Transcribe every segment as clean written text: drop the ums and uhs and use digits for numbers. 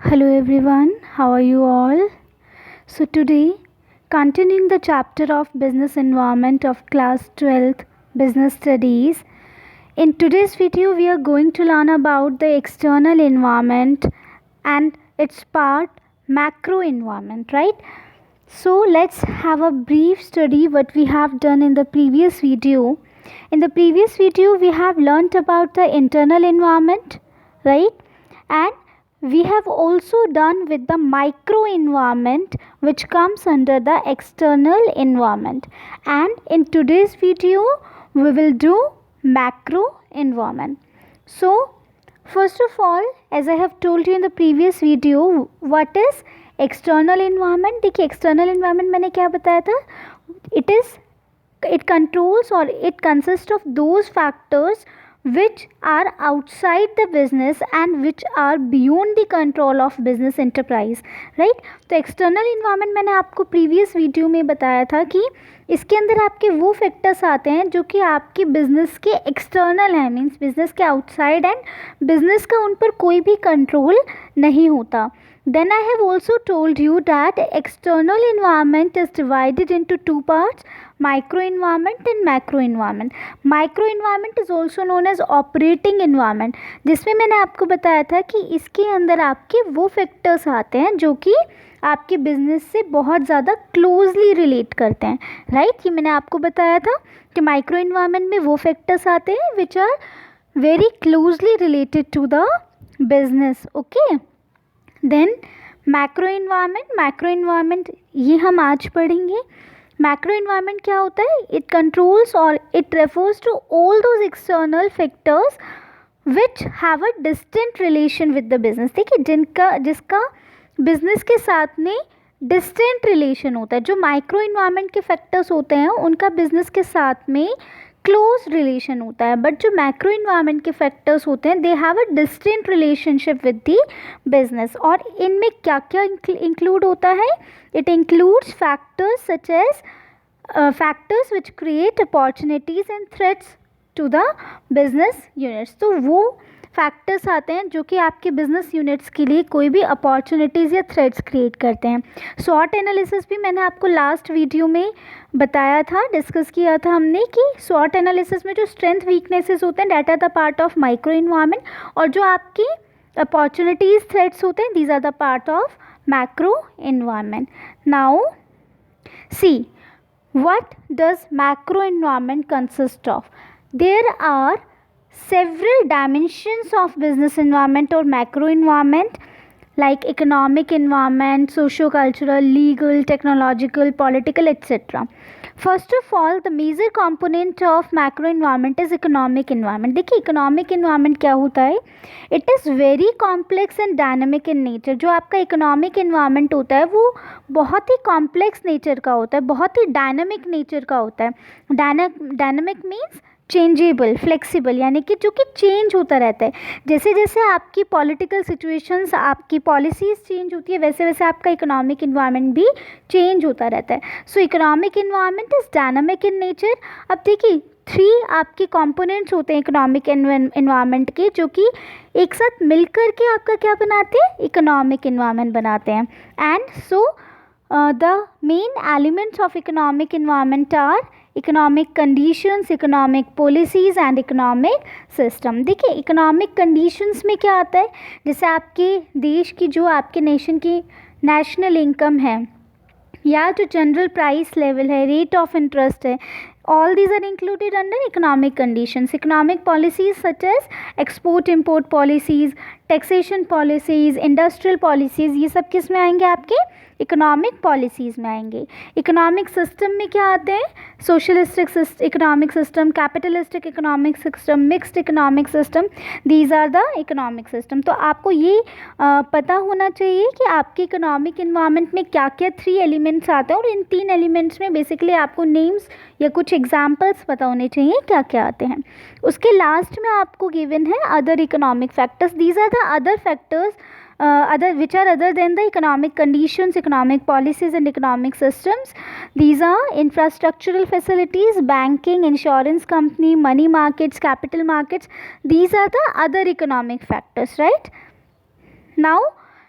Hello everyone, how are you all? So today, continuing the chapter of business environment of class 12th business studies. In today's video, we are going to learn about the external environment and its part macro environment, right? So let's have a brief study what we have done in the previous video. In the previous video, we have learnt about the internal environment, right? And we have also done with the micro environment which comes under the external environment. And in today's video, we will do macro environment. So first of all, as I have told you in the previous video, what is external environment. देखिए external environment मैंने क्या बताया था, it controls or it consists of those factors which are outside the business and which are beyond the control of business enterprise, right? तो external environment मैंने आपको previous video में बताया था कि इसके अंदर आपके वो फैक्टर्स आते हैं जो कि आपके बिजनेस के एक्सटर्नल हैं, मीन्स बिजनेस के आउटसाइड एंड बिजनेस का उन पर कोई भी कंट्रोल नहीं होता. Then I have also told you that external environment is divided into two parts, micro environment and macro environment. Micro environment is also known as operating environment, जिसमें मैंने आपको बताया था कि इसके अंदर आपके वो फैक्टर्स आते हैं जो कि आपके बिजनेस से बहुत ज़्यादा क्लोजली रिलेट करते हैं, राइट? ये मैंने आपको बताया था कि माइक्रो इन्वायरमेंट में वो फैक्टर्स आते हैं which are very closely related to the business. Okay, then macro environment ये हम आज पढ़ेंगे. मैक्रो इन्वायरमेंट क्या होता है? इट कंट्रोल्स और it refers to all those external factors which have a distant relation with the business. देखिए जिसका बिजनेस के साथ में डिस्टेंट रिलेशन होता है. जो माइक्रो इन्वायरमेंट के फैक्टर्स होते हैं उनका बिजनेस के साथ में क्लोज रिलेशन होता है, बट जो मैक्रो इन्वायरमेंट के फैक्टर्स होते हैं they have a distant relationship with the business. और इनमें क्या क्या इंक्लूड होता है? It includes factors such as factors which create opportunities and threats to the business units. तो वो फैक्टर्स आते हैं जो कि आपके बिजनेस यूनिट्स के लिए कोई भी अपॉर्चुनिटीज़ या थ्रेट्स क्रिएट करते हैं. स्वॉट एनालिसिस भी मैंने आपको लास्ट वीडियो में बताया था, डिस्कस किया था हमने कि स्वॉट एनालिसिस में जो स्ट्रेंथ वीकनेसेस होते हैं that are the part of micro environment, और जो आपकी अपॉर्चुनिटीज़ थ्रेट्स होते हैं these are the part of macro environment. Now see what does macro environment consist of. There are several dimensions of business environment or macro environment like economic environment, socio-cultural, legal, technological, political, etc. First of all, the major component of macro environment is economic environment. देखिए economic environment क्या होता है? It is very complex and dynamic in nature. जो आपका economic environment होता है वो बहुत ही complex nature का होता है, बहुत ही dynamic nature का होता है. Dynamic means चेंजेबल, फ्लेक्सिबल, यानी कि जो कि चेंज होता रहता है. जैसे जैसे आपकी पॉलिटिकल सिचुएशंस, आपकी पॉलिसीज़ चेंज होती है वैसे वैसे आपका इकोनॉमिक इन्वायरमेंट भी चेंज होता रहता है. सो economic environment is dynamic in nature. अब देखिए 3 आपके कंपोनेंट्स होते हैं इकोनॉमिक इन्वायरमेंट के जो कि एक साथ मिलकर के आपका क्या बनाते हैं? इकोनॉमिक इन्वायरमेंट बनाते हैं. And so the main elements of economic environment are economic conditions, economic policies and economic system. देखिए इकोनॉमिक कंडीशंस में क्या आता है? जैसे आपके देश की जो आपके नेशन की नेशनल इनकम है या जो जनरल प्राइस लेवल है, रेट ऑफ इंटरेस्ट है, all these are included under economic conditions. Economic policies such as export import policies, taxation policies, industrial policies, ये सब किस में आएंगे? आपके इकोनॉमिक पॉलिसीज़ में आएंगे. इकोनॉमिक सिस्टम में क्या आते हैं? Socialistic economic system, capitalistic economic system, mixed economic system, these are the economic system. तो आपको ये पता होना चाहिए कि आपके इकोनॉमिक इन्वायरमेंट में क्या क्या 3 एलिमेंट्स आते हैं, और इन 3 एलिमेंट्स में बेसिकली आपको नेम्स या कुछ एग्जाम्पल्स पता होने चाहिए क्या क्या आते हैं. उसके लास्ट में आपको गिवन है other economic factors. These are the other factors which are other than the economic conditions, economic policies and economic systems. These are infrastructural facilities, banking, insurance company, money markets, capital markets. These are the other economic factors, right? Now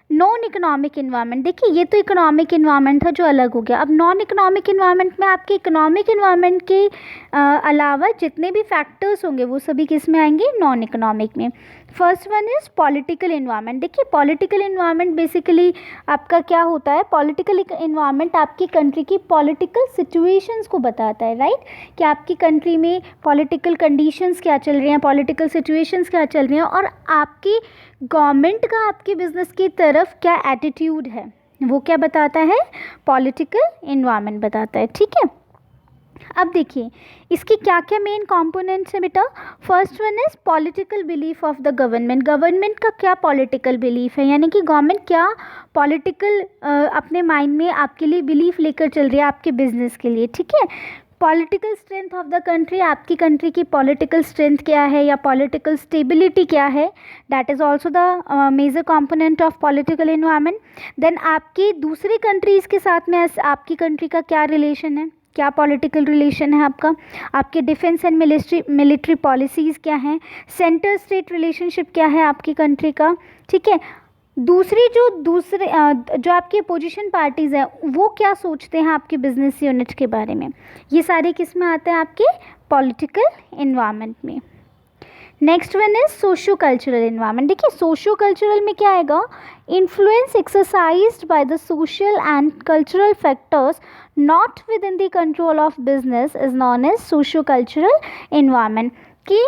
non economic environment, देखिए ये तो economic environment है जो अलग हो गया। अब non economic environment में आपके इकोनॉमिक इन्वायरमेंट के अलावा जितने भी फैक्टर्स होंगे वो सभी किस में आएंगे, नॉन इकोनॉमिक में। First one is political environment. देखिए पॉलिटिकल इन्वायरमेंट बेसिकली आपका क्या होता है, पॉलिटिकल इन्वायरमेंट आपकी कंट्री की पॉलिटिकल सिचुएशंस को बताता है, राइट, कि आपकी कंट्री में पॉलिटिकल कंडीशंस क्या चल रही हैं, पॉलिटिकल सिचुएशंस क्या चल रही हैं, और आपकी गवर्नमेंट का आपके बिजनेस की तरफ क्या एटीट्यूड है, वो क्या बताता है, पॉलिटिकल इन्वायरमेंट बताता है। ठीक है, अब देखिए इसके क्या क्या मेन कंपोनेंट्स हैं बेटा। First one is political belief of the government. Government का क्या पॉलिटिकल बिलीफ है, यानी कि गवर्नमेंट क्या पॉलिटिकल अपने माइंड में आपके लिए बिलीफ लेकर चल रही है आपके बिजनेस के लिए। ठीक है, political strength of the country, आपकी कंट्री की पॉलिटिकल स्ट्रेंथ क्या है या पॉलिटिकल स्टेबिलिटी क्या है, that is also the major component of political environment. Then आपकी दूसरी कंट्रीज़ के साथ में आपकी कंट्री का क्या रिलेशन है, क्या पॉलिटिकल रिलेशन है आपका, आपके डिफेंस एंड मिलिट्री पॉलिसीज़ क्या हैं, सेंटर स्टेट रिलेशनशिप क्या है आपकी कंट्री का। ठीक है, दूसरी जो आपकी अपोजिशन पार्टीज़ हैं वो क्या सोचते हैं आपके बिजनेस यूनिट के बारे में, ये सारे किस में आते हैं, आपके पॉलिटिकल इन्वायरमेंट में। Next one is socio cultural environment. देखिए सोशो कल्चरल में क्या आएगा, influence exercised by the social and cultural factors not within the control of business is known as socio cultural environment. कि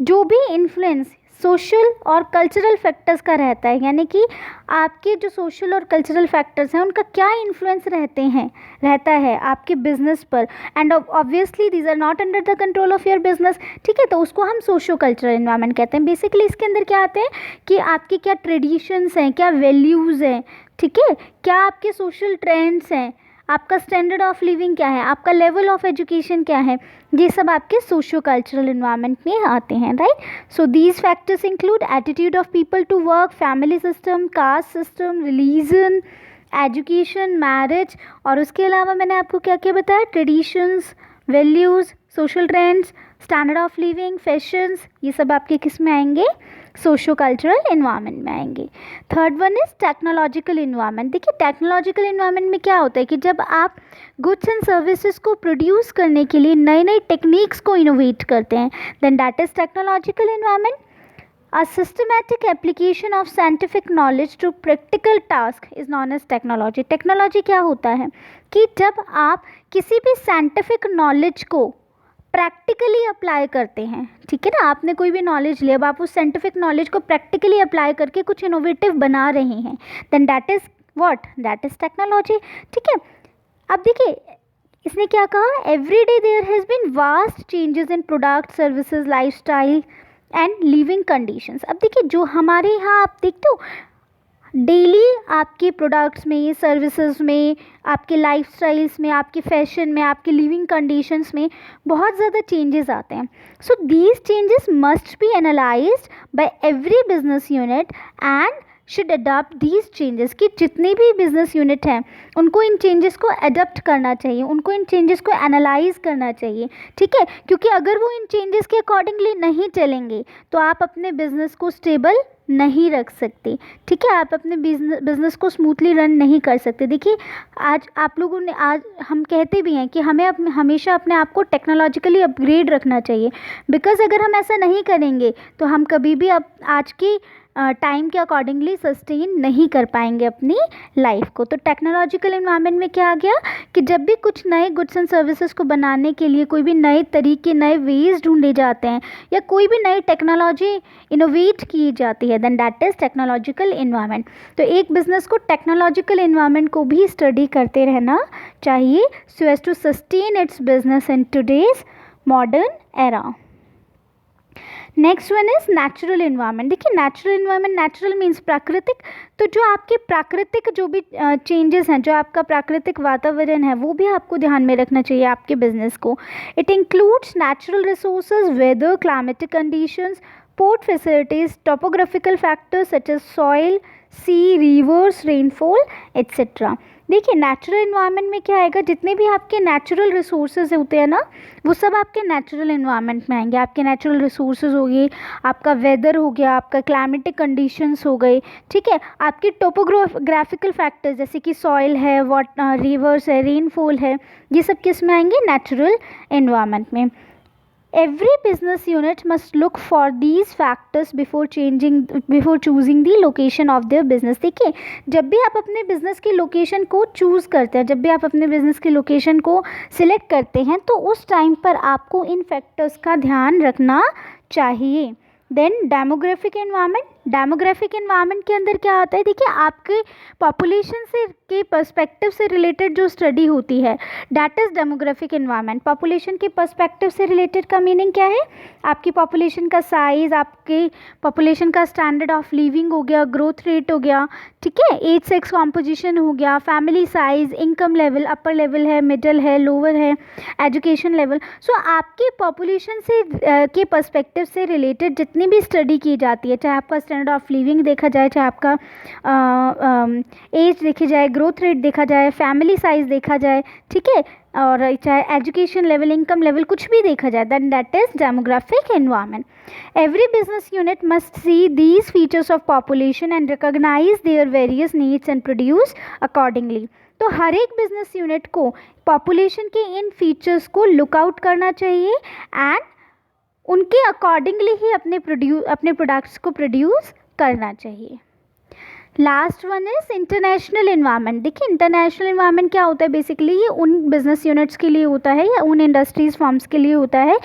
जो भी influence social और cultural factors का रहता है, यानी कि आपके जो सोशल और कल्चरल फैक्टर्स हैं उनका क्या इन्फ्लुएंस रहता है आपके बिजनेस पर, and obviously these are not under the control of your business. ठीक है, तो उसको हम सोशो कल्चरल इन्वायरमेंट कहते हैं। बेसिकली इसके अंदर क्या आते हैं कि आपके क्या ट्रेडिशंस हैं, क्या वैल्यूज़ हैं, ठीक है, क्या आपके सोशल ट्रेंड्स हैं, आपका स्टैंडर्ड ऑफ लिविंग क्या है, आपका लेवल ऑफ एजुकेशन क्या है, ये सब आपके सोशो कल्चरल इन्वायरमेंट में आते हैं, right. So these factors include attitude of people to work, family system, caste system, religion, education, marriage, और उसके अलावा मैंने आपको क्या क्या बताया, traditions, values, social trends, standard of living, fashions, ये सब आपके किस में आएंगे, सोशो कल्चरल इन्वायरमेंट में आएंगे। Third one is technological environment. देखिए टेक्नोलॉजिकल इन्वायरमेंट में क्या होता है कि जब आप गुड्स एंड सर्विसेज को प्रोड्यूस करने के लिए नई नई टेक्निक्स को इनोवेट करते हैं, then that is technological environment. A systematic application of scientific knowledge to practical task is known as technology. Technology क्या होता है कि जब आप किसी भी साइंटिफिक नॉलेज को प्रैक्टिकली अप्लाई करते हैं, ठीक है ना, आपने कोई भी नॉलेज लिया, अब आप उस साइंटिफिक नॉलेज को प्रैक्टिकली अप्लाई करके कुछ इनोवेटिव बना रहे हैं, then that is what, that is technology. ठीक है, अब देखिए इसने क्या कहा, every day there has been vast changes in product, services, lifestyle and living conditions. अब देखिए जो हमारे यहाँ आप देखते हो डेली आपके प्रोडक्ट्स में, सर्विसेज में, आपके लाइफस्टाइल्स में, आपके फैशन में, आपके लिविंग कंडीशंस में बहुत ज़्यादा चेंजेस आते हैं। So these changes must be analysed by every business unit and should adopt these changes. कि जितने भी बिजनेस यूनिट हैं उनको इन चेंजेस को अडॉप्ट करना चाहिए, उनको इन चेंजेस को एनालाइज करना चाहिए। ठीक है, क्योंकि अगर वो इन चेंजेस के अकॉर्डिंगली नहीं चलेंगे तो आप अपने बिजनेस को स्टेबल नहीं रख सकते। ठीक है, आप अपने बिजनेस को स्मूथली रन नहीं कर सकते। देखिए आज आप लोगों ने, आज हम कहते भी हैं कि हमें हमेशा अपने आप को टेक्नोलॉजिकली अपग्रेड रखना चाहिए, बिकॉज़ अगर हम ऐसा नहीं करेंगे तो हम कभी भी अब आज की टाइम के अकॉर्डिंगली सस्टेन नहीं कर पाएंगे अपनी लाइफ को। तो टेक्नोलॉजिकल इन्वायरमेंट में क्या आ गया कि जब भी कुछ नए गुड्स एंड सर्विसेज को बनाने के लिए कोई भी नए तरीके, नए वेज ढूंढे जाते हैं या कोई भी नई टेक्नोलॉजी इनोवेट की जाती है, then that is technological environment. तो एक बिज़नेस को टेक्नोलॉजिकल इन्वायरमेंट को भी स्टडी करते रहना चाहिए so as to sustain its business in today's modern era. Next one is natural environment. देखिए नेचुरल इन्वायरमेंट, नेचुरल मीन्स प्राकृतिक। तो जो आपके प्राकृतिक जो भी चेंजेस हैं, जो आपका प्राकृतिक वातावरण है, वो भी आपको ध्यान में रखना चाहिए आपके बिजनेस को। It includes natural resources, weather, climatic conditions, port facilities, topographical factors such as soil, sea, rivers, rainfall etcetera. देखिए नेचुरल इन्वायरमेंट में क्या आएगा, जितने भी आपके नेचुरल रिसोर्सेज होते हैं ना, वो सब आपके नेचुरल इन्वायरमेंट में आएंगे। आपके नेचुरल रिसोर्सेज हो गए, आपका वेदर हो गया, आपका क्लाइमेटिक कंडीशंस हो गए, ठीक है, आपके टोपोग्राफिकल फैक्टर्स जैसे कि सॉइल है, रिवर्स है, रेनफॉल है, ये सब किस में आएंगे, नेचुरल इन्वायरमेंट में। Every business unit must look for these factors before choosing the location of their business। देखिए जब भी आप अपने बिजनेस की लोकेशन को चूज़ करते हैं, जब भी आप अपने बिजनेस की लोकेशन को सिलेक्ट करते हैं, तो उस टाइम पर आपको इन फैक्टर्स का ध्यान रखना चाहिए। देन डेमोग्राफिक इन्वायरमेंट के अंदर क्या आता है, देखिए आपके पॉपुलेशन से के पर्सपेक्टिव से रिलेटेड जो स्टडी होती है, that is demographic environment. Population के पर्सपेक्टिव से रिलेटेड का मीनिंग क्या है, आपकी पॉपुलेशन का साइज़, आपके पॉपुलेशन का स्टैंडर्ड ऑफ लिविंग हो गया, ग्रोथ रेट हो गया, ठीक है, एज सेक्स कॉम्पोजिशन हो गया, family size, income level, upper level है, मिडल है, लोअर है, एजुकेशन लेवल। सो आपके पॉपुलेशन से के पर्सपेक्टिव से रिलेटेड जितनी भी स्टडी की जाती है, चाहे आपका स्टैंडर्ड ऑफ लिविंग देखा जाए, चाहे आपका एज देखी जाए, ग्रोथ रेट देखा जाए, फैमिली साइज़ देखा जाए, ठीक है, और चाहे एजुकेशन लेवल, इनकम लेवल, कुछ भी देखा जाए, then that is demographic environment. Every business unit must see these features of population and recognise their various needs and produce accordingly. तो हर एक बिजनेस यूनिट को पॉपुलेशन के इन फीचर्स को लुकआउट करना चाहिए एंड उनके अकॉर्डिंगली ही अपने प्रोडक्ट्स को प्रोड्यूस करना चाहिए। Last one is international environment. देखिए इंटरनेशनल इन्वायरमेंट क्या होता है, बेसिकली ये उन बिजनेस यूनिट्स के लिए होता है या उन इंडस्ट्रीज फॉर्म्स के लिए होता है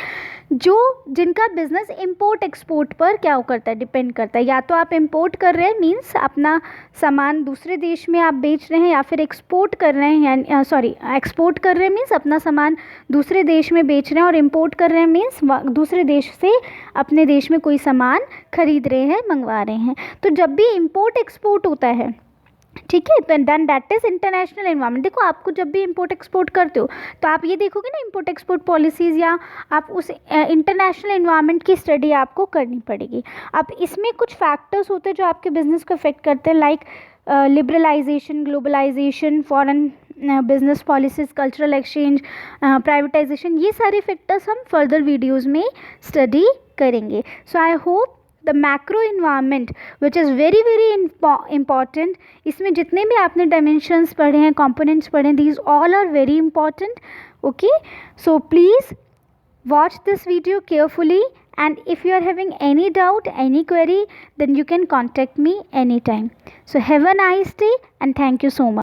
जिनका बिजनेस इंपोर्ट एक्सपोर्ट पर क्या करता है, डिपेंड करता है। या तो आप इंपोर्ट कर रहे हैं, मीन्स अपना सामान दूसरे देश में आप बेच रहे हैं, या फिर एक्सपोर्ट कर रहे हैं, एक्सपोर्ट कर रहे हैं मीन्स अपना सामान दूसरे देश में बेच रहे हैं, और इंपोर्ट कर रहे हैं मीन्स दूसरे देश से अपने देश में कोई सामान खरीद रहे हैं, मंगवा रहे हैं। तो जब भी इंपोर्ट एक्सपोर्ट होता है, ठीक है, तो then that is international environment. देखो आपको जब भी इंपोर्ट एक्सपोर्ट करते हो तो आप ये देखोगे ना, इंपोर्ट एक्सपोर्ट पॉलिसीज़, या आप उस इंटरनेशनल इन्वायरमेंट की स्टडी आपको करनी पड़ेगी। अब इसमें कुछ फैक्टर्स होते हैं जो आपके बिजनेस को अफेक्ट करते हैं, like liberalisation, globalisation, foreign business policies, cultural exchange, privatisation, ये सारे फैक्टर्स हम फर्दर वीडियोज़ में स्टडी करेंगे। So I hope the macro environment which is very important, इसमें जितने भी आपने डायमेंशंस पढ़े हैं, कंपोनेंट्स पढ़े हैं, these all are very important. Okay, so please watch this video carefully, and if you are having any doubt, any query, then you can contact me anytime. So have a nice day and thank you so much.